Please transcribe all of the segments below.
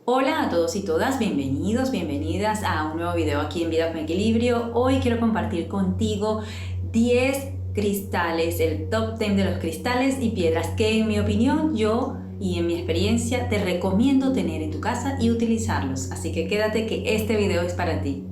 Hola a todos y todas, bienvenidos, bienvenidas a un nuevo video aquí en Vida con Equilibrio. Hoy quiero compartir contigo 10 cristales, el top 10 de los cristales y piedras que en mi opinión yo y en mi experiencia te recomiendo tener en tu casa y utilizarlos. Así que quédate que este video es para ti.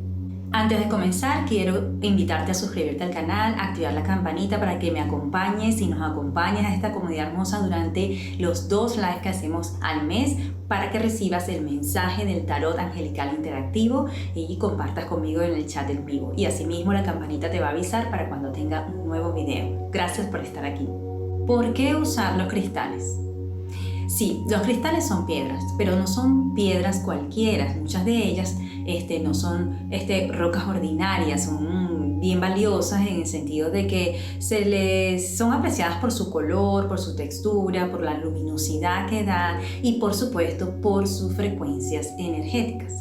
Antes de comenzar, quiero invitarte a suscribirte al canal, activar la campanita para que me acompañes y nos acompañes a esta comunidad hermosa durante los 2 lives que hacemos al mes para que recibas el mensaje del tarot angelical interactivo y compartas conmigo en el chat en vivo. Y asimismo la campanita te va a avisar para cuando tenga un nuevo video. Gracias por estar aquí. ¿Por qué usar los cristales? Sí, los cristales son piedras, pero no son piedras cualquiera. Muchas de ellas no son rocas ordinarias, son bien valiosas en el sentido de que son apreciadas por su color, por su textura, por la luminosidad que da y por supuesto por sus frecuencias energéticas.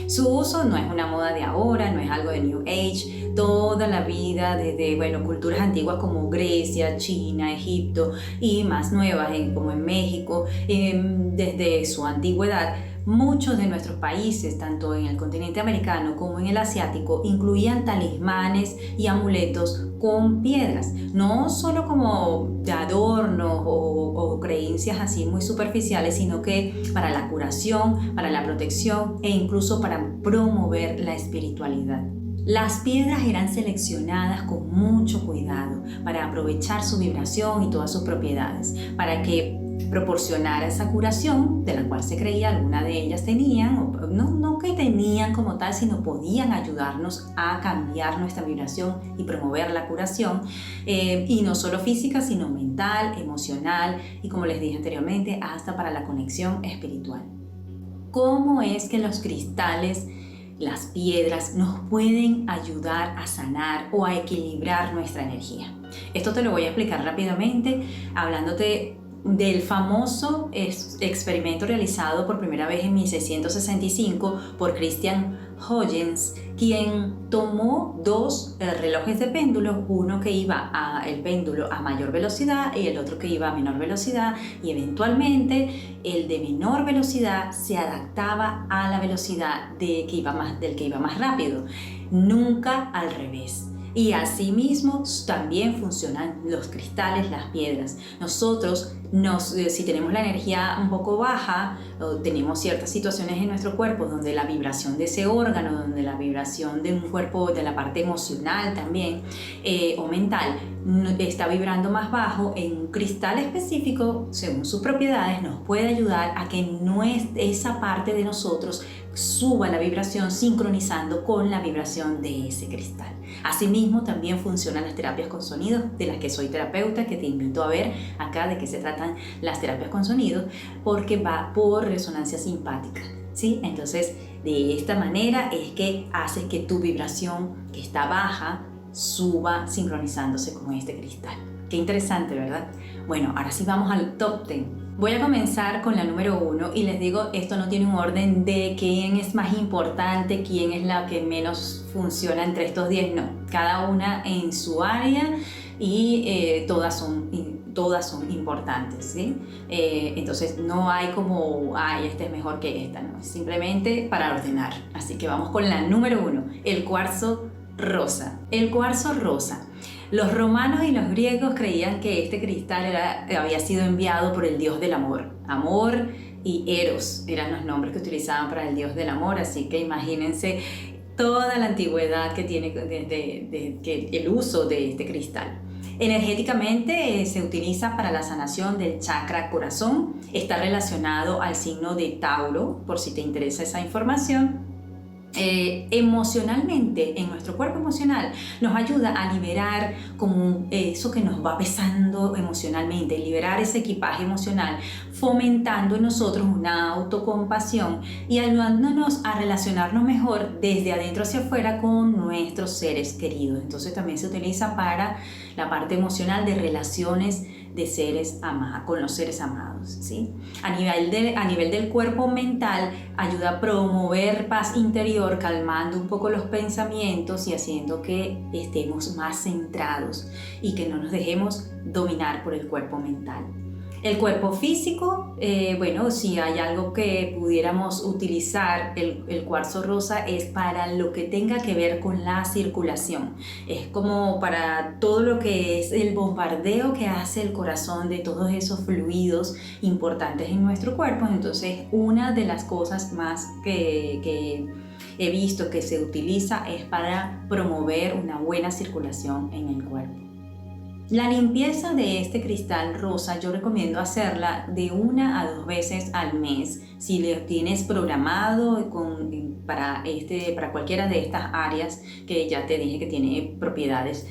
Su uso no es una moda de ahora, no es algo de New Age. Toda la vida, desde culturas antiguas como Grecia, China, Egipto y más nuevas como en México, desde su antigüedad, muchos de nuestros países, tanto en el continente americano como en el asiático, incluían talismanes y amuletos con piedras, no solo como de adorno o creencias así muy superficiales, sino que para la curación, para la protección e incluso para promover la espiritualidad. Las piedras eran seleccionadas con mucho cuidado para aprovechar su vibración y todas sus propiedades, para que proporcionara esa curación de la cual se creía alguna de ellas tenían, no que tenían como tal, sino podían ayudarnos a cambiar nuestra vibración y promover la curación, y no solo física, sino mental, emocional y, como les dije anteriormente, hasta para la conexión espiritual. ¿Cómo es que los cristales, las piedras, nos pueden ayudar a sanar o a equilibrar nuestra energía? Esto te lo voy a explicar rápidamente hablándote del famoso experimento realizado por primera vez en 1665 por Christian Huygens, quien tomó 2 relojes de péndulo, uno que iba el péndulo a mayor velocidad y el otro que iba a menor velocidad, y eventualmente el de menor velocidad se adaptaba a la velocidad del que iba más rápido, nunca al revés. Y asimismo también funcionan los cristales, las piedras. Nosotros, si tenemos la energía un poco baja o tenemos ciertas situaciones en nuestro cuerpo donde la vibración de ese órgano, donde la vibración de un cuerpo, de la parte emocional también o mental, está vibrando más bajo, en un cristal específico, según sus propiedades, nos puede ayudar a que esa parte de nosotros suba la vibración sincronizando con la vibración de ese cristal. Asimismo, también funcionan las terapias con sonidos, de las que soy terapeuta, que te invito a ver acá de qué se tratan las terapias con sonidos, porque va por resonancia simpática, ¿sí? Entonces, de esta manera es que haces que tu vibración, que está baja, suba sincronizándose con este cristal. Qué interesante, ¿verdad? Bueno, ahora sí vamos al top 10. Voy a comenzar con la número 1 y les digo, esto no tiene un orden de quién es más importante, quién es la que menos funciona entre estos 10, no. Cada una en su área y todas son importantes, ¿sí? Entonces no hay como, esta es mejor que esta, no. Es simplemente para ordenar. Así que vamos con la número 1, el cuarzo rosa. El cuarzo rosa. Los romanos y los griegos creían que este cristal había sido enviado por el dios del amor. Amor y Eros eran los nombres que utilizaban para el dios del amor, así que imagínense toda la antigüedad que tiene el uso de este cristal. Energéticamente se utiliza para la sanación del chakra corazón. Está relacionado al signo de Tauro, por si te interesa esa información. Emocionalmente, en nuestro cuerpo emocional, nos ayuda a liberar como eso que nos va pesando emocionalmente, liberar ese equipaje emocional, fomentando en nosotros una autocompasión y ayudándonos a relacionarnos mejor desde adentro hacia afuera con nuestros seres queridos. Entonces también se utiliza para la parte emocional de relaciones de seres amados, con los seres amados, ¿sí? A nivel del cuerpo mental, ayuda a promover paz interior, calmando un poco los pensamientos y haciendo que estemos más centrados y que no nos dejemos dominar por el cuerpo mental. El cuerpo físico, bueno, si hay algo que pudiéramos utilizar, el cuarzo rosa es para lo que tenga que ver con la circulación. Es como para todo lo que es el bombardeo que hace el corazón de todos esos fluidos importantes en nuestro cuerpo. Entonces, una de las cosas más que he visto que se utiliza es para promover una buena circulación en el cuerpo. La limpieza de este cristal rosa yo recomiendo hacerla de 1 a 2 veces al mes. Si lo tienes programado para cualquiera de estas áreas que ya te dije que tiene propiedades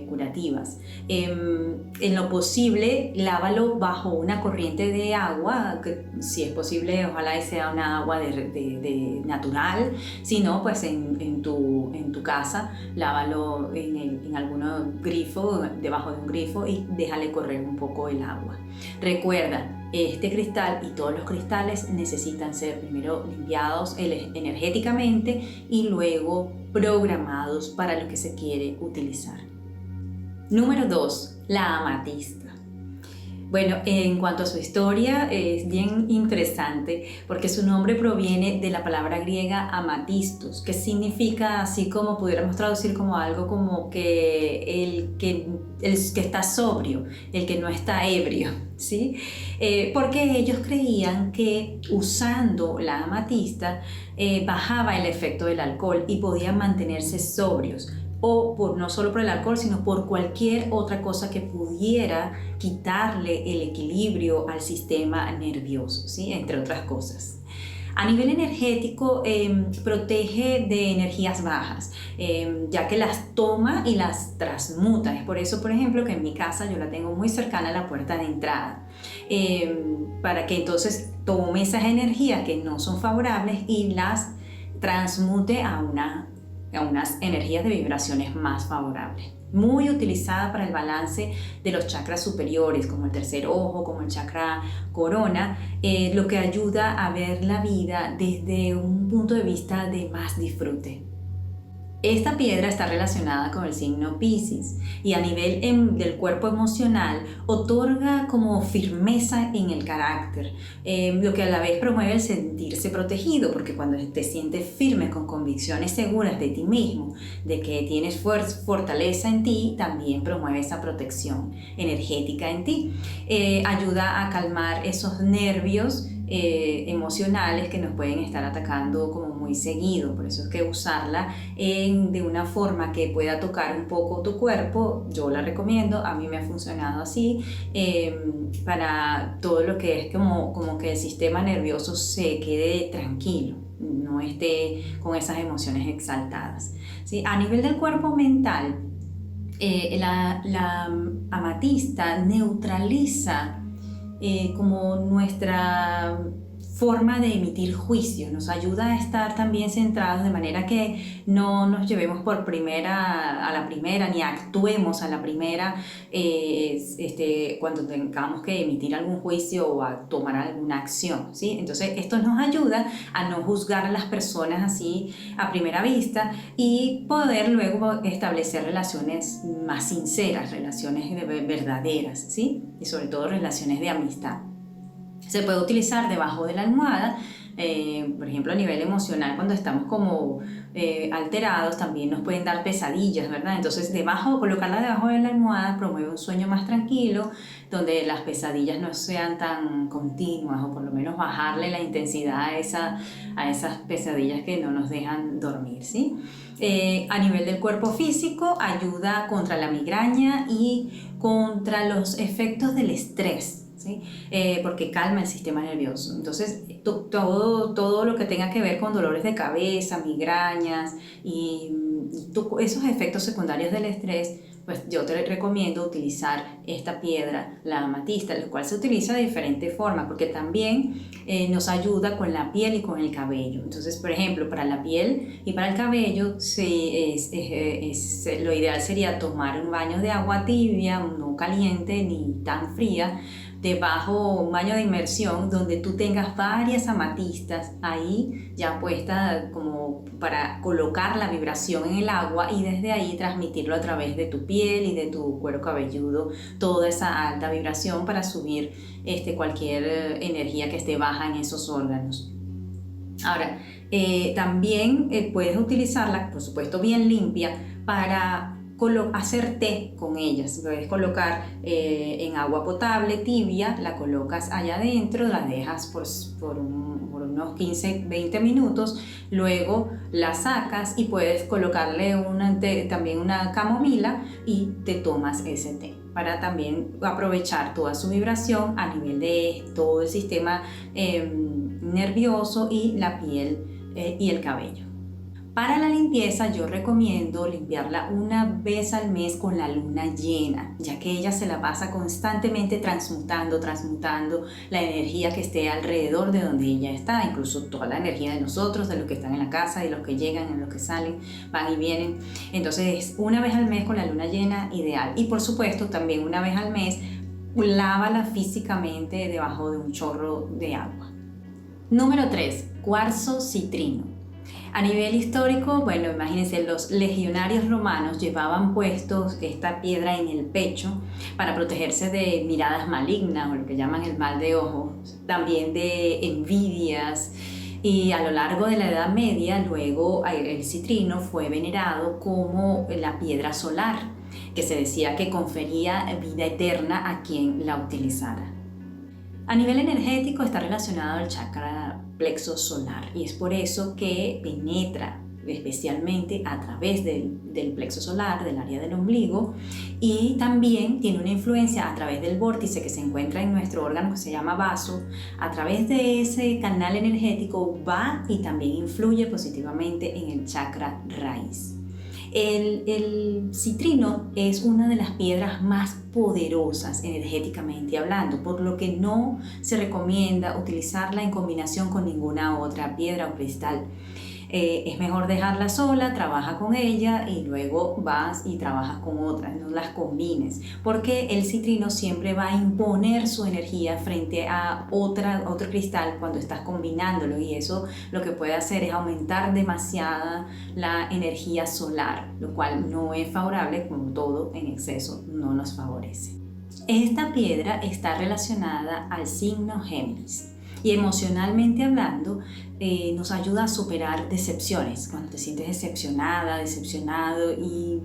curativas. En lo posible, lávalo bajo una corriente de agua, que si es posible, ojalá sea una agua de natural. Si no, pues en tu casa, lávalo en algún grifo, debajo de un grifo, y déjale correr un poco el agua. Recuerda, este cristal y todos los cristales necesitan ser primero limpiados energéticamente y luego programados para lo que se quiere utilizar. Número 2, la amatista. Bueno, en cuanto a su historia, es bien interesante porque su nombre proviene de la palabra griega amatistos, que significa, así como pudiéramos traducir como algo como que el que está sobrio, el que no está ebrio, ¿sí? Porque ellos creían que usando la amatista bajaba el efecto del alcohol y podían mantenerse sobrios. O no solo por el alcohol, sino por cualquier otra cosa que pudiera quitarle el equilibrio al sistema nervioso, ¿sí? Entre otras cosas. A nivel energético, protege de energías bajas, ya que las toma y las transmuta. Es por eso, por ejemplo, que en mi casa yo la tengo muy cercana a la puerta de entrada, para que entonces tome esas energías que no son favorables y las transmute a unas energías de vibraciones más favorables. Muy utilizada para el balance de los chakras superiores, como el tercer ojo, como el chakra corona, lo que ayuda a ver la vida desde un punto de vista de más disfrute. Esta piedra está relacionada con el signo Piscis y a nivel del cuerpo emocional otorga como firmeza en el carácter, lo que a la vez promueve el sentirse protegido, porque cuando te sientes firme con convicciones seguras de ti mismo, de que tienes fortaleza en ti, también promueve esa protección energética en ti. Ayuda a calmar esos nervios emocionales que nos pueden estar atacando como muy seguido. Por eso es que usarla de una forma que pueda tocar un poco tu cuerpo, yo la recomiendo. A mí me ha funcionado así, para todo lo que es como que el sistema nervioso se quede tranquilo, no esté con esas emociones exaltadas, ¿sí? A nivel del cuerpo mental, la amatista neutraliza como nuestra forma de emitir juicio, nos ayuda a estar también centrados de manera que no nos llevemos a la primera ni actuemos a la primera cuando tengamos que emitir algún juicio o a tomar alguna acción, ¿sí? Entonces esto nos ayuda a no juzgar a las personas así a primera vista y poder luego establecer relaciones más sinceras, relaciones verdaderas, ¿sí? Y sobre todo relaciones de amistad. Se puede utilizar debajo de la almohada, por ejemplo a nivel emocional, cuando estamos como alterados, también nos pueden dar pesadillas, ¿verdad? Entonces colocarla debajo de la almohada promueve un sueño más tranquilo, donde las pesadillas no sean tan continuas, o por lo menos bajarle la intensidad a esas pesadillas que no nos dejan dormir, ¿sí? A nivel del cuerpo físico, ayuda contra la migraña y contra los efectos del estrés, ¿sí? Porque calma el sistema nervioso. Entonces todo lo que tenga que ver con dolores de cabeza, migrañas y esos efectos secundarios del estrés, pues yo te recomiendo utilizar esta piedra, la amatista, la cual se utiliza de diferentes formas, porque también nos ayuda con la piel y con el cabello. Entonces, por ejemplo, para la piel y para el cabello, lo ideal sería tomar un baño de agua tibia, no caliente ni tan fría, un baño de inmersión donde tú tengas varias amatistas ahí ya puestas como para colocar la vibración en el agua y desde ahí transmitirlo a través de tu piel y de tu cuero cabelludo, toda esa alta vibración para subir cualquier energía que esté baja en esos órganos. Ahora, también puedes utilizarla, por supuesto bien limpia, para hacer té con ellas. Puedes colocar en agua potable tibia, la colocas allá adentro, la dejas por unos 15-20 minutos, luego la sacas y puedes colocarle también una camomila y te tomas ese té para también aprovechar toda su vibración a nivel de todo el sistema nervioso y la piel y el cabello. Para la limpieza yo recomiendo limpiarla una vez al mes con la luna llena, ya que ella se la pasa constantemente transmutando la energía que esté alrededor de donde ella está, incluso toda la energía de nosotros, de los que están en la casa, de los que llegan, de los que salen, van y vienen. Entonces una vez al mes con la luna llena, ideal. Y por supuesto también una vez al mes lávala físicamente debajo de un chorro de agua. Número 3. Cuarzo citrino. A nivel histórico, bueno, imagínense, los legionarios romanos llevaban puestos esta piedra en el pecho para protegerse de miradas malignas o lo que llaman el mal de ojo, también de envidias. Y a lo largo de la Edad Media, luego el citrino fue venerado como la piedra solar, que se decía que confería vida eterna a quien la utilizara. A nivel energético está relacionado al chakra plexo solar y es por eso que penetra especialmente a través del plexo solar, del área del ombligo, y también tiene una influencia a través del vórtice que se encuentra en nuestro órgano que se llama vaso. A través de ese canal energético va y también influye positivamente en el chakra raíz. El citrino es una de las piedras más poderosas energéticamente hablando, por lo que no se recomienda utilizarla en combinación con ninguna otra piedra o cristal. Es mejor dejarla sola, trabaja con ella y luego vas y trabajas con otras, no las combines, porque el citrino siempre va a imponer su energía frente a otro cristal cuando estás combinándolo, y eso lo que puede hacer es aumentar demasiada la energía solar, lo cual no es favorable, como todo en exceso no nos favorece. Esta piedra está relacionada al signo Géminis. Y emocionalmente hablando, nos ayuda a superar decepciones. Cuando te sientes decepcionada, decepcionado y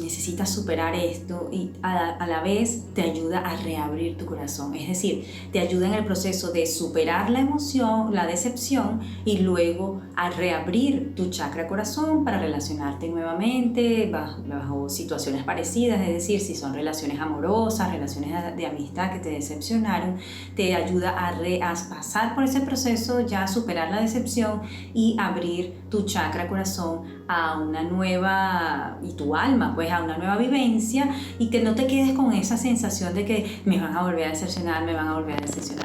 necesitas superar esto, y a la vez te ayuda a reabrir tu corazón. Es decir, te ayuda en el proceso de superar la emoción, la decepción, y luego a reabrir tu chakra corazón para relacionarte nuevamente bajo situaciones parecidas. Es decir, si son relaciones amorosas, relaciones de amistad que te decepcionaron, te ayuda a pasar por ese proceso, ya a superar la decepción y abrir tu chakra corazón a una nueva, y tu alma pues a una nueva vivencia, y que no te quedes con esa sensación de que me van a volver a decepcionar,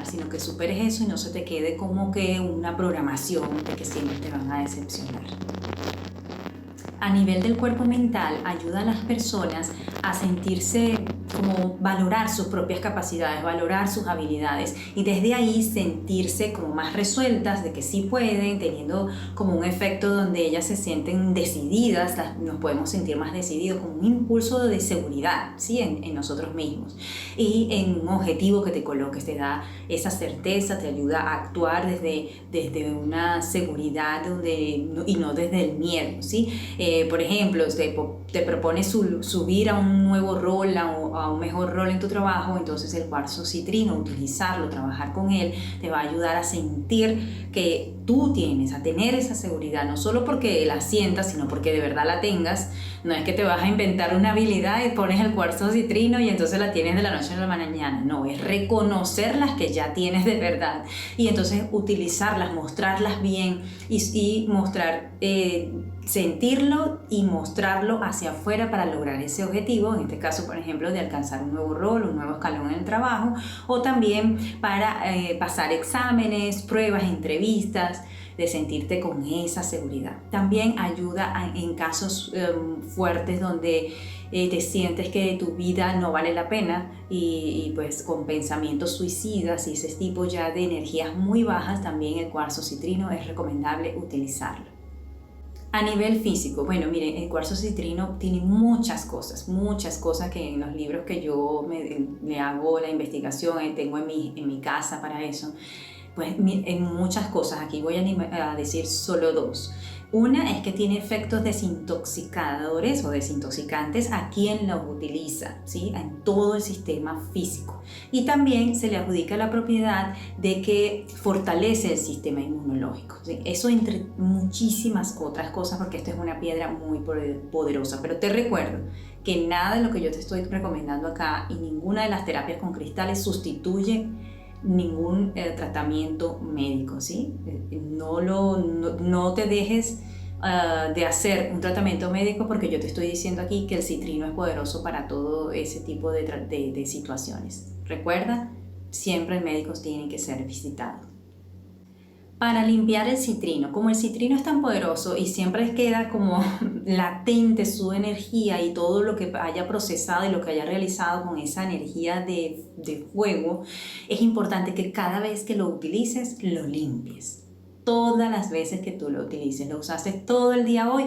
sino que superes eso y no se te quede como que una programación de que siempre te van a decepcionar. A nivel del cuerpo mental, ayuda a las personas a sentirse como valorar sus propias capacidades, valorar sus habilidades, y desde ahí sentirse como más resueltas de que sí pueden, teniendo como un efecto donde ellas se sienten decididas, nos podemos sentir más decididos, como un impulso de seguridad, ¿sí? en nosotros mismos, y en un objetivo que te coloques, te da esa certeza, te ayuda a actuar desde una seguridad y no desde el miedo, ¿sí? Por ejemplo, te propones subir a un nuevo rol, a un mejor rol en tu trabajo, entonces el cuarzo citrino, utilizarlo, trabajar con él, te va a ayudar a sentir que tú tienes, a tener esa seguridad, no solo porque la sientas, sino porque de verdad la tengas. No es que te vas a inventar una habilidad y pones el cuarzo citrino y entonces la tienes de la noche a la mañana. No, es reconocer las que ya tienes de verdad y entonces utilizarlas, mostrarlas bien y mostrar, sentirlo y mostrarlo hacia afuera para lograr ese objetivo, en este caso por ejemplo de alcanzar un nuevo rol, un nuevo escalón en el trabajo, o también para pasar exámenes, pruebas, entrevistas. de sentirte con esa seguridad. También ayuda en casos fuertes donde te sientes que tu vida no vale la pena y pues con pensamientos suicidas y ese tipo ya de energías muy bajas, también el cuarzo citrino es recomendable utilizarlo. A nivel físico, bueno, miren, el cuarzo citrino tiene muchas cosas que en los libros que yo me hago la investigación, tengo en mi casa para eso, pues en muchas cosas, aquí voy a decir solo dos. Una es que tiene efectos desintoxicadores o desintoxicantes a quien los utiliza, ¿sí? En todo el sistema físico. Y también se le adjudica la propiedad de que fortalece el sistema inmunológico, ¿sí? Eso entre muchísimas otras cosas, porque esto es una piedra muy poderosa. Pero te recuerdo que nada de lo que yo te estoy recomendando acá y ninguna de las terapias con cristales sustituye ningún tratamiento médico, ¿sí? No te dejes de hacer un tratamiento médico porque yo te estoy diciendo aquí que el citrino es poderoso para todo ese tipo de situaciones. Recuerda, siempre el médico tiene que ser visitado. Para limpiar el citrino, como el citrino es tan poderoso y siempre queda como latente su energía y todo lo que haya procesado y lo que haya realizado con esa energía de fuego, es importante que cada vez que lo utilices, lo limpies. Todas las veces que tú lo utilices, lo usaste todo el día hoy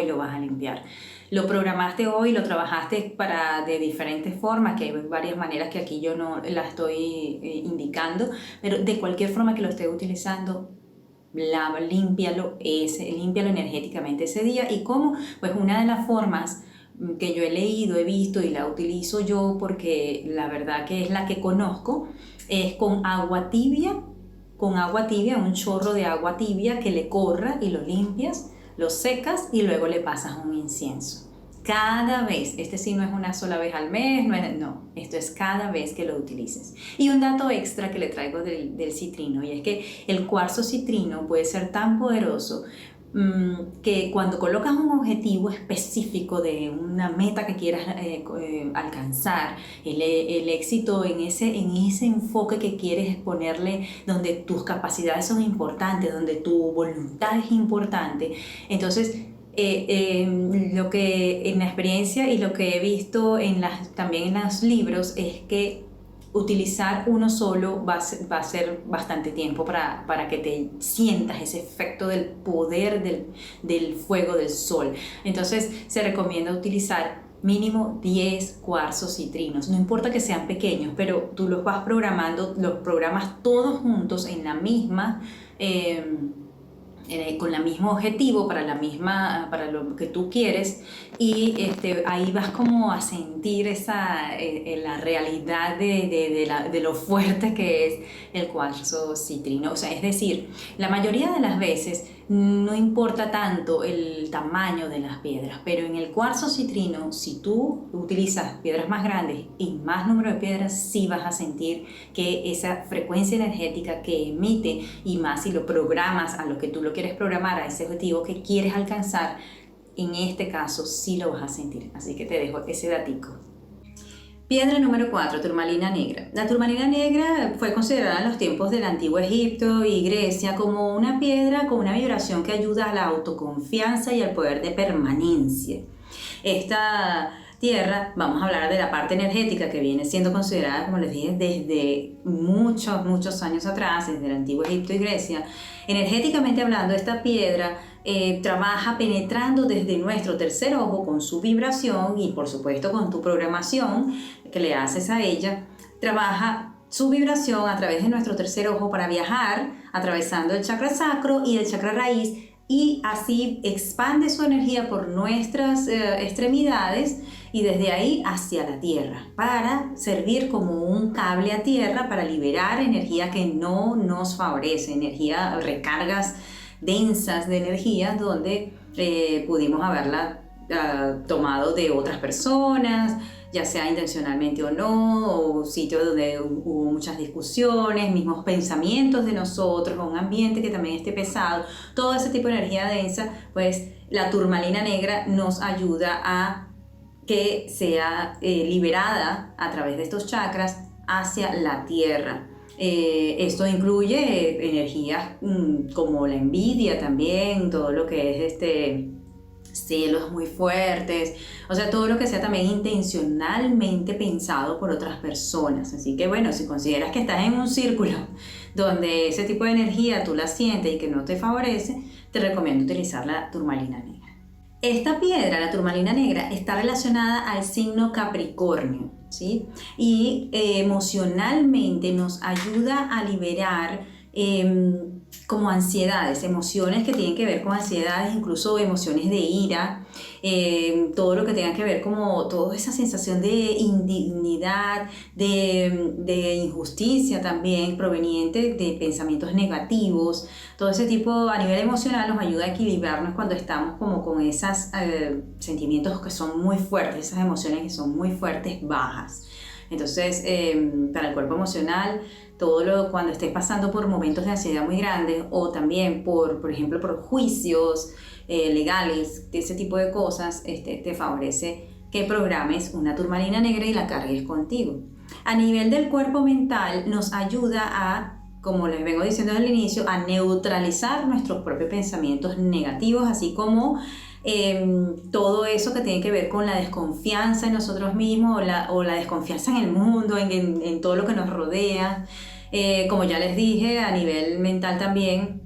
lo vas a limpiar. Lo programaste hoy, lo trabajaste de diferentes formas, que hay varias maneras que aquí yo no la estoy indicando, pero de cualquier forma que lo estés utilizando, límpialo energéticamente ese día. ¿Y cómo? Pues una de las formas que yo he leído, he visto y la utilizo yo porque la verdad que es la que conozco, es con agua tibia, un chorro de agua tibia que le corra y lo limpias, lo secas y luego le pasas un incienso. Cada vez, este sí no es una sola vez al mes, no, esto es cada vez que lo utilices. Y un dato extra que le traigo del citrino, y es que el cuarzo citrino puede ser tan poderoso que cuando colocas un objetivo específico de una meta que quieras alcanzar, el éxito en ese enfoque que quieres ponerle, donde tus capacidades son importantes, donde tu voluntad es importante, entonces lo que en la experiencia y lo que he visto también en los libros es que utilizar uno solo va a ser bastante tiempo para que te sientas ese efecto del poder del fuego del sol. Entonces se recomienda utilizar mínimo 10 cuarzos citrinos, no importa que sean pequeños, pero tú los vas programando, los programas todos juntos en la misma con el mismo objetivo, para lo que tú quieres, y ahí vas como a sentir la realidad de lo fuerte que es el cuarzo citrino. O sea, es decir, la mayoría de las veces no importa tanto el tamaño de las piedras, pero en el cuarzo citrino, si tú utilizas piedras más grandes y más número de piedras, sí vas a sentir que esa frecuencia energética que emite, y más si lo programas a lo que tú lo quieres programar, a ese objetivo que quieres alcanzar, en este caso sí lo vas a sentir. Así que te dejo ese datico. Piedra número 4, turmalina negra. La turmalina negra fue considerada en los tiempos del antiguo Egipto y Grecia como una piedra con una vibración que ayuda a la autoconfianza y al poder de permanencia. Esta tierra, vamos a hablar de la parte energética que viene siendo considerada, como les dije, desde muchos años atrás, desde el antiguo Egipto y Grecia. Energéticamente hablando, esta piedra trabaja penetrando desde nuestro tercer ojo con su vibración y por supuesto con tu programación que le haces a ella. Trabaja su vibración a través de nuestro tercer ojo para viajar atravesando el chakra sacro y el chakra raíz, y así expande su energía por nuestras extremidades y desde ahí hacia la tierra para servir como un cable a tierra para liberar energía que no nos favorece, recargas densas de energía donde pudimos haberla tomado de otras personas, ya sea intencionalmente o no, o sitios donde hubo muchas discusiones, mismos pensamientos de nosotros, o un ambiente que también esté pesado, todo ese tipo de energía densa. Pues la turmalina negra nos ayuda a que sea liberada a través de estos chakras hacia la tierra. Esto incluye energías como la envidia también, todo lo que es celos muy fuertes, o sea, todo lo que sea también intencionalmente pensado por otras personas. Así que bueno, si consideras que estás en un círculo donde ese tipo de energía tú la sientes y que no te favorece, te recomiendo utilizar la turmalina negra. Esta piedra, la turmalina negra, está relacionada al signo Capricornio, ¿sí? Y emocionalmente nos ayuda a liberar como ansiedades, emociones que tienen que ver con ansiedades, incluso emociones de ira, todo lo que tenga que ver como toda esa sensación de indignidad, de injusticia también, proveniente de pensamientos negativos. Todo ese tipo a nivel emocional nos ayuda a equilibrarnos cuando estamos como con esos sentimientos que son muy fuertes, esas emociones que son muy fuertes, bajas. Entonces, para el cuerpo emocional, cuando estés pasando por momentos de ansiedad muy grandes o también por ejemplo, por juicios legales, ese tipo de cosas, te favorece que programes una turmalina negra y la cargues contigo. A nivel del cuerpo mental, nos ayuda a, como les vengo diciendo desde el inicio, a neutralizar nuestros propios pensamientos negativos, así como todo eso que tiene que ver con la desconfianza en nosotros mismos o la desconfianza en el mundo, en todo lo que nos rodea. Como ya les dije, a nivel mental también,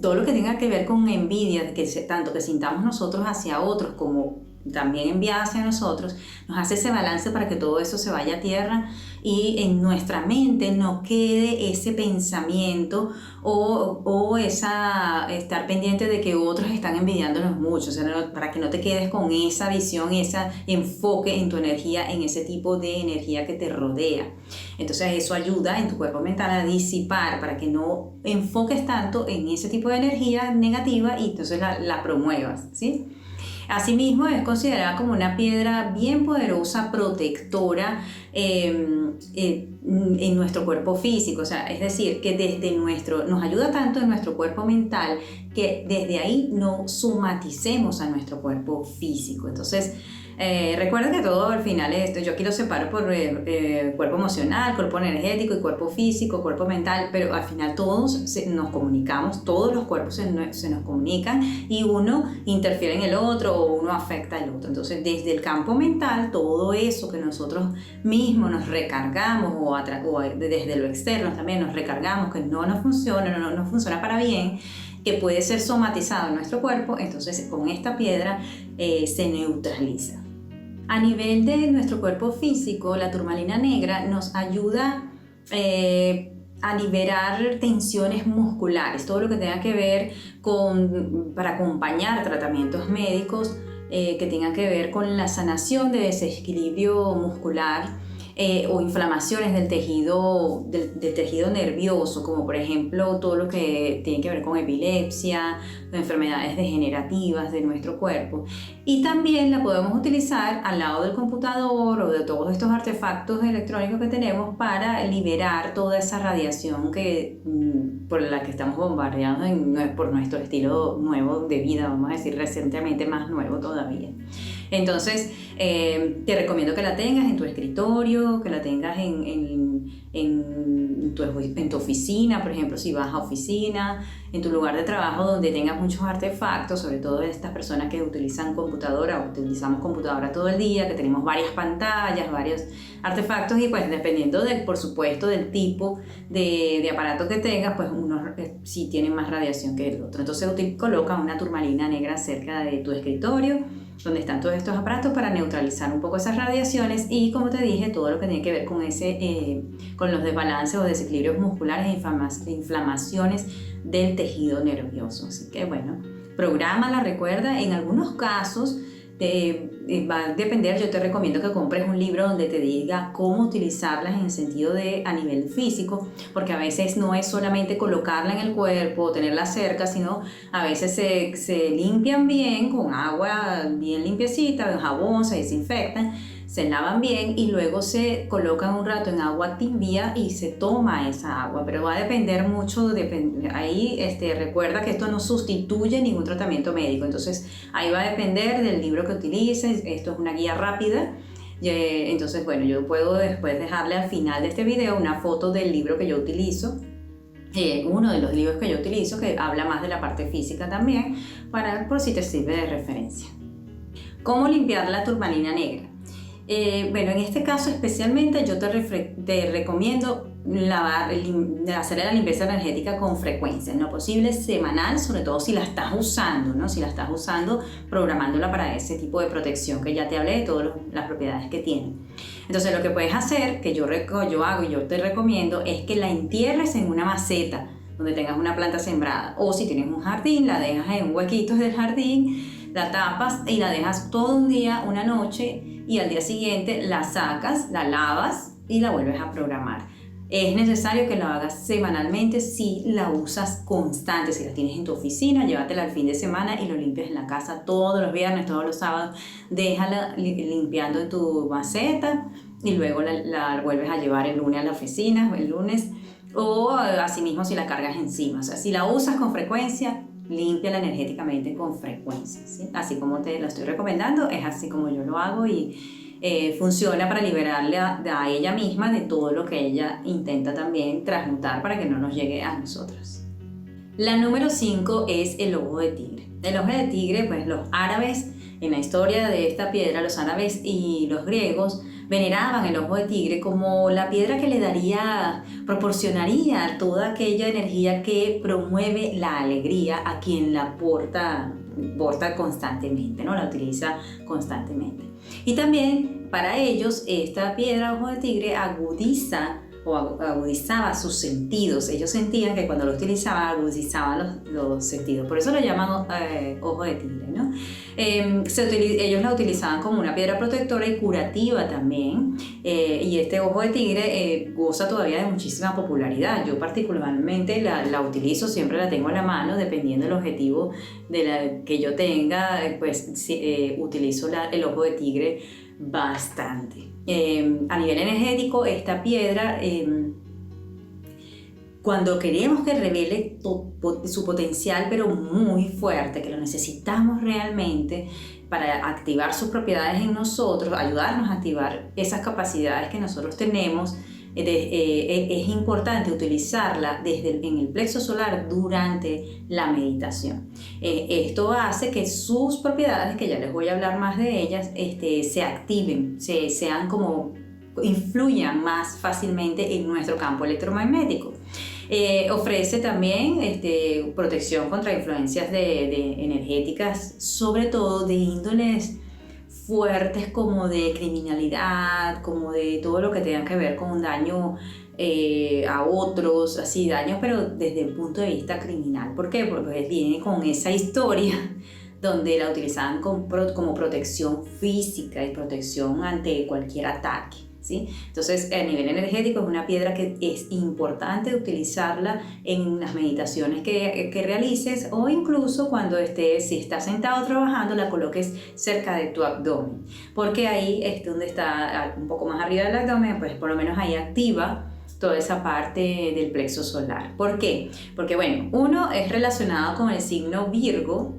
todo lo que tenga que ver con envidia, tanto que sintamos nosotros hacia otros como también enviada hacia nosotros, nos hace ese balance para que todo eso se vaya a tierra y en nuestra mente no quede ese pensamiento o estar pendiente de que otros están envidiándonos mucho, o sea, para que no te quedes con esa visión, ese enfoque en tu energía, en ese tipo de energía que te rodea. Entonces eso ayuda en tu cuerpo mental a disipar para que no enfoques tanto en ese tipo de energía negativa y entonces la promuevas, ¿sí? Asimismo, es considerada como una piedra bien poderosa, protectora en nuestro cuerpo físico. O sea, es decir, que nos ayuda tanto en nuestro cuerpo mental que desde ahí no somaticemos a nuestro cuerpo físico. Entonces, recuerda que todo al final es esto. Yo aquí lo separo por cuerpo emocional, cuerpo energético y cuerpo físico, cuerpo mental, pero al final todos nos comunicamos, todos los cuerpos se nos comunican y uno interfiere en el otro o uno afecta al otro. Entonces, desde el campo mental, todo eso que nosotros mismos nos recargamos o desde lo externo también nos recargamos que no nos funciona, no nos funciona para bien, que puede ser somatizado en nuestro cuerpo, entonces con esta piedra se neutraliza. A nivel de nuestro cuerpo físico, la turmalina negra nos ayuda a liberar tensiones musculares, todo lo que tenga que ver para acompañar tratamientos médicos que tengan que ver con la sanación de desequilibrio muscular o inflamaciones del tejido nervioso, como por ejemplo todo lo que tiene que ver con epilepsia, enfermedades degenerativas de nuestro cuerpo. Y también la podemos utilizar al lado del computador o de todos estos artefactos electrónicos que tenemos para liberar toda esa radiación por la que estamos bombardeados por nuestro estilo nuevo de vida, vamos a decir recientemente más nuevo todavía. Entonces, te recomiendo que la tengas en tu escritorio, que la tengas en tu oficina, por ejemplo, si vas a oficina, en tu lugar de trabajo donde tengas muchos artefactos, sobre todo estas personas que utilizan computadora o utilizamos computadora todo el día, que tenemos varias pantallas, varios artefactos y pues dependiendo por supuesto del tipo de aparato que tengas, pues unos sí tienen más radiación que el otro. Entonces coloca una turmalina negra cerca de tu escritorio donde están todos estos aparatos para neutralizar un poco esas radiaciones y, como te dije, todo lo que tiene que ver con con los desbalances o desequilibrios musculares e inflamaciones del tejido nervioso. Así que bueno, prográmala, recuerda, en algunos casos va a depender, yo te recomiendo que compres un libro donde te diga cómo utilizarlas en el sentido a nivel físico, porque a veces no es solamente colocarla en el cuerpo o tenerla cerca, sino a veces se limpian bien con agua bien limpiecita, jabón, se desinfectan, se lavan bien y luego se colocan un rato en agua tibia y se toma esa agua, pero va a depender mucho, ahí recuerda que esto no sustituye ningún tratamiento médico, entonces ahí va a depender del libro que utilices, esto es una guía rápida Entonces, bueno, yo puedo después dejarle al final de este video una foto del libro que yo utilizo, uno de los libros que yo utilizo, que habla más de la parte física también, por si te sirve de referencia. ¿Cómo limpiar la turmalina negra? Bueno, en este caso especialmente yo te recomiendo hacer la limpieza energética con frecuencia, en lo posible semanal, sobre todo si la estás usando, ¿no? Si la estás usando, programándola para ese tipo de protección que ya te hablé de todas las propiedades que tiene. Entonces lo que puedes hacer, que yo hago y yo te recomiendo, es que la entierres en una maceta donde tengas una planta sembrada, o si tienes un jardín, la dejas en un huequito del jardín, la tapas y la dejas todo un día, una noche, y al día siguiente la sacas, la lavas y la vuelves a programar. Es necesario que lo hagas semanalmente si la usas constante. Si la tienes en tu oficina, llévatela al fin de semana y lo limpias en la casa todos los viernes, todos los sábados. Déjala limpiando en tu maceta y luego la vuelves a llevar el lunes a la oficina, el lunes, o asimismo si la cargas encima. O sea, si la usas con frecuencia, límpiala energéticamente con frecuencia, ¿sí? Así como te lo estoy recomendando, es así como yo lo hago y funciona para liberarle a ella misma de todo lo que ella intenta también transmutar para que no nos llegue a nosotros. La número 5 es el ojo de tigre. El ojo de tigre, pues los árabes, en la historia de esta piedra, los árabes y los griegos veneraban el ojo de tigre como la piedra que proporcionaría toda aquella energía que promueve la alegría a quien la porta constantemente, ¿no? La utiliza constantemente. Y también para ellos esta piedra ojo de tigre agudizaba sus sentidos. Ellos sentían que cuando lo utilizaban agudizaban los sentidos. Por eso lo llaman ojo de tigre, ¿no? Ellos la utilizaban como una piedra protectora y curativa también. Y este ojo de tigre goza todavía de muchísima popularidad. Yo particularmente la utilizo, siempre la tengo a la mano, dependiendo del objetivo que yo tenga, pues utilizo el ojo de tigre bastante. A nivel energético, esta piedra, cuando queremos que revele su potencial, pero muy fuerte, que lo necesitamos realmente para activar sus propiedades en nosotros, ayudarnos a activar esas capacidades que nosotros tenemos, es importante utilizarla en el plexo solar durante la meditación. Esto hace que sus propiedades, que ya les voy a hablar más de ellas, se activen, influyan más fácilmente en nuestro campo electromagnético. Ofrece también protección contra influencias energéticas, sobre todo de índoles fuertes, como de criminalidad, como de todo lo que tenga que ver con un daño a otros, así daños, pero desde el punto de vista criminal. ¿Por qué? Porque viene con esa historia donde la utilizaban como protección física y protección ante cualquier ataque, ¿sí? Entonces, a nivel energético es una piedra que es importante utilizarla en las meditaciones que realices, o incluso cuando si estás sentado trabajando, la coloques cerca de tu abdomen, porque ahí donde está un poco más arriba del abdomen, pues por lo menos ahí activa toda esa parte del plexo solar. ¿Por qué? Porque bueno, uno es relacionado con el signo Virgo.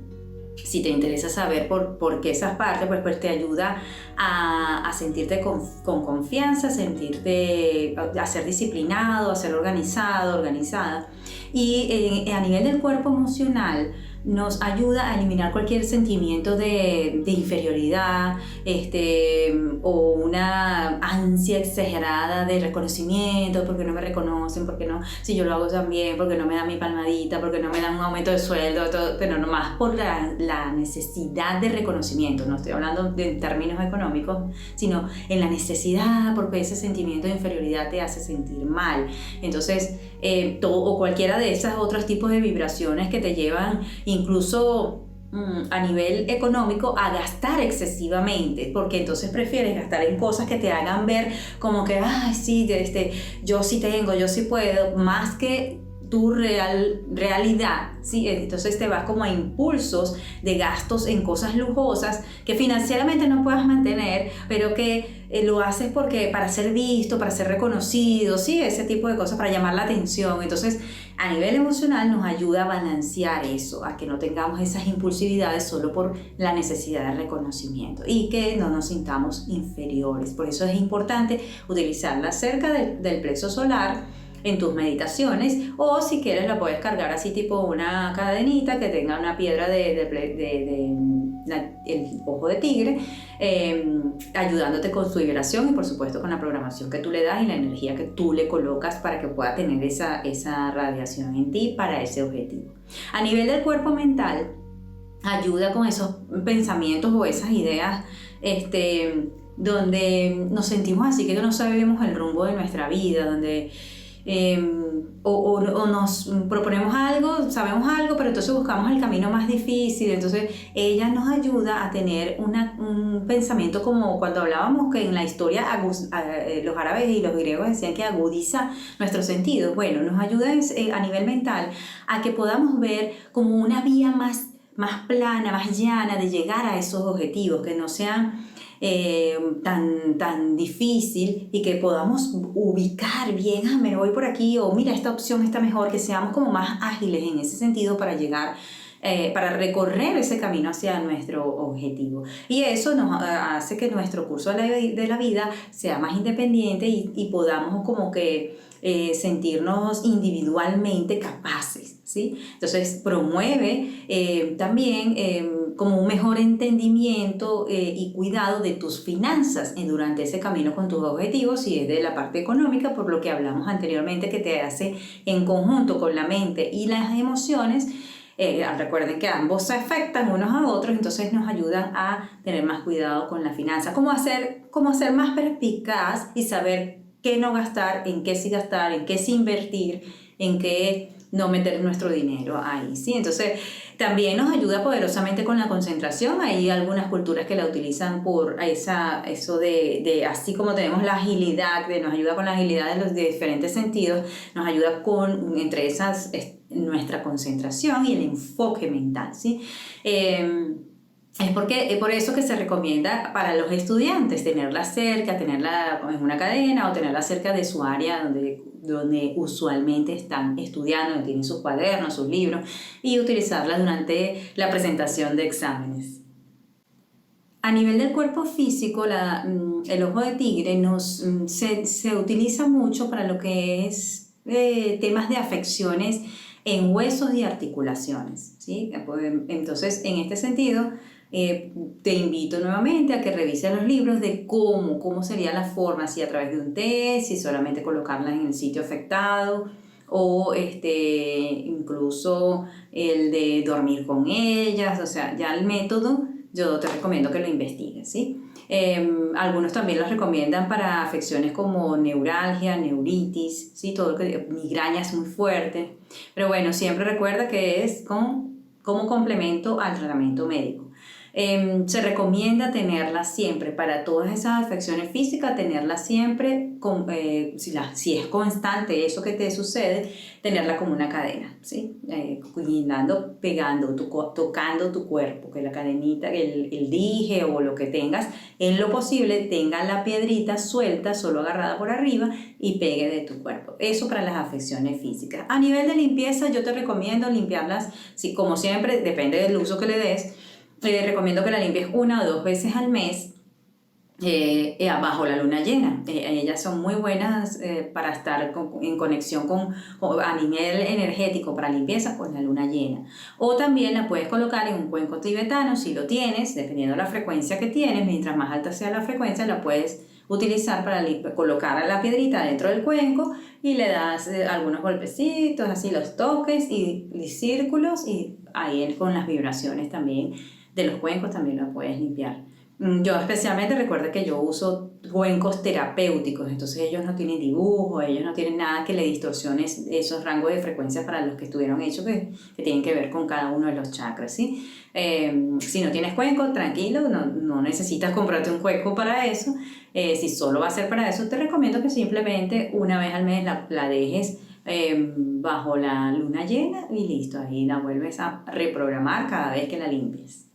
Si te interesa saber por qué esas partes, pues te ayuda a sentirte con confianza, a ser disciplinado, a ser organizado, organizada. Y a nivel del cuerpo emocional, nos ayuda a eliminar cualquier sentimiento de inferioridad, o una ansia exagerada de reconocimiento, porque no me reconocen, porque no, si yo lo hago tan bien, porque no me dan mi palmadita, porque no me dan un aumento de sueldo, todo, pero nomás por la necesidad de reconocimiento. No estoy hablando en términos económicos, sino en la necesidad, porque ese sentimiento de inferioridad te hace sentir mal. Entonces, o cualquiera de esos otros tipos de vibraciones que te llevan incluso a nivel económico a gastar excesivamente, porque entonces prefieres gastar en cosas que te hagan ver como que, ay, sí, yo sí tengo, yo sí puedo, más que tu realidad, ¿sí? Entonces te vas como a impulsos de gastos en cosas lujosas que financieramente no puedas mantener, pero que lo haces para ser visto, para ser reconocido, ¿sí? Ese tipo de cosas, para llamar la atención. Entonces A nivel emocional nos ayuda a balancear eso, a que no tengamos esas impulsividades solo por la necesidad de reconocimiento y que no nos sintamos inferiores. Por eso es importante utilizarla cerca del plexo solar en tus meditaciones, o si quieres la puedes cargar así tipo una cadenita que tenga una piedra el ojo de tigre, ayudándote con su vibración y por supuesto con la programación que tú le das y la energía que tú le colocas para que pueda tener esa radiación en ti para ese objetivo. A nivel del cuerpo mental, ayuda con esos pensamientos o esas ideas donde nos sentimos así que no sabemos el rumbo de nuestra vida, donde o nos proponemos algo, sabemos algo, pero entonces buscamos el camino más difícil. Entonces ella nos ayuda a tener un pensamiento como cuando hablábamos que en la historia los árabes y los griegos decían que agudiza nuestros sentidos. Bueno, nos ayuda a nivel mental a que podamos ver como una vía más plana, más llana de llegar a esos objetivos, que no sean tan difícil y que podamos ubicar bien, me voy por aquí, o mira, esta opción está mejor, que seamos como más ágiles en ese sentido para llegar, para recorrer ese camino hacia nuestro objetivo. Y eso nos hace que nuestro curso de la vida sea más independiente y podamos como que sentirnos individualmente capaces, ¿sí? Entonces promueve también como un mejor entendimiento y cuidado de tus finanzas durante ese camino con tus objetivos, si es de la parte económica, por lo que hablamos anteriormente, que te hace en conjunto con la mente y las emociones. Recuerden que ambos se afectan unos a otros, entonces nos ayudan a tener más cuidado con la finanza, cómo hacer más perspicaz y saber qué no gastar, en qué sí gastar, en qué sí invertir, en qué no meter nuestro dinero ahí, ¿sí? Entonces también nos ayuda poderosamente con la concentración. Hay algunas culturas que la utilizan por eso de así como tenemos la agilidad, nos ayuda con la agilidad de los diferentes sentidos, nos ayuda con entre esas nuestra concentración y el enfoque mental, ¿sí? Es por eso que se recomienda para los estudiantes tenerla cerca, tenerla en una cadena o tenerla cerca de su área donde usualmente están estudiando, donde tienen sus cuadernos, sus libros, y utilizarla durante la presentación de exámenes. A nivel del cuerpo físico, el ojo de tigre se utiliza mucho para lo que es temas de afecciones en huesos y articulaciones, ¿sí? Entonces, en este sentido, te invito nuevamente a que revises los libros de cómo sería la forma, si a través de un test, si solamente colocarlas en el sitio afectado, o incluso el de dormir con ellas. O sea, ya el método yo te recomiendo que lo investigues, ¿sí? Algunos también los recomiendan para afecciones como neuralgia, neuritis, ¿sí? Todo lo que migrañas muy fuertes. Pero bueno, siempre recuerda que es como complemento al tratamiento médico. Se recomienda tenerla siempre para todas esas afecciones físicas, tenerla siempre, si es constante eso que te sucede, tenerla como una cadena, ¿sí? Pegando, tocando tu cuerpo, que la cadenita, el dije o lo que tengas, en lo posible tenga la piedrita suelta, solo agarrada por arriba y pegue de tu cuerpo. Eso para las afecciones físicas. A nivel de limpieza, yo te recomiendo limpiarlas, como siempre, depende del uso que le des. Recomiendo que la limpies 1 o 2 veces al mes bajo la luna llena. Ellas son muy buenas para estar en conexión a nivel energético para limpieza con la luna llena. O también la puedes colocar en un cuenco tibetano si lo tienes, dependiendo de la frecuencia que tienes. Mientras más alta sea la frecuencia, la puedes utilizar para colocar a la piedrita dentro del cuenco y le das algunos golpecitos, así los toques y círculos, y ahí con las vibraciones también de los cuencos también lo puedes limpiar. Yo especialmente recuerdo que yo uso cuencos terapéuticos, entonces ellos no tienen dibujo, ellos no tienen nada que le distorsione esos rangos de frecuencias para los que estuvieron hechos que tienen que ver con cada uno de los chakras, ¿sí? Si no tienes cuenco, tranquilo, no necesitas comprarte un cuenco para eso. Si solo va a ser para eso, te recomiendo que simplemente una vez al mes la dejes bajo la luna llena y listo, ahí la vuelves a reprogramar cada vez que la limpies.